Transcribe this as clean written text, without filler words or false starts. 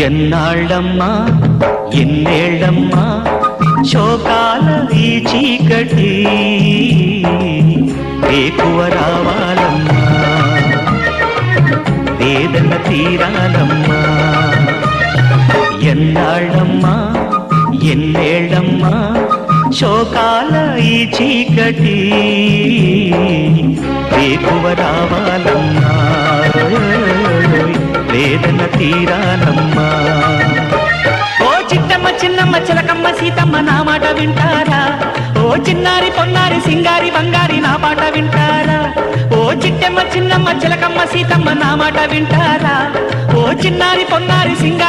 ఎన్నాళ్ళమ్మా ఎన్నేళ్ళమ్మా శోకాల ఈ చీకటి వేకువ రావాలమ్మా వేదన తీరాలమ్మా ఎన్నాళ్ళమ్మా ఎన్నేళ్ళమ్మా శోకాల ఈ చీకటి వేకువ రావాలమ్మా వేదన తీరాలమ్మా ఓ చిట్టమ్మ చిన్నమ్మ చిలకమ్మ సీతమ్మ నా మాట వింటారా ఓ చిన్నారి పొన్నారి సింగారి బంగారి నా పాట వింటారా ఓ చిట్టమ్మ చిన్నమ్మ చిలకమ్మ సీతమ్మ నా మాట వింటారా ఓ చిన్నారి పొన్నారి సింగారి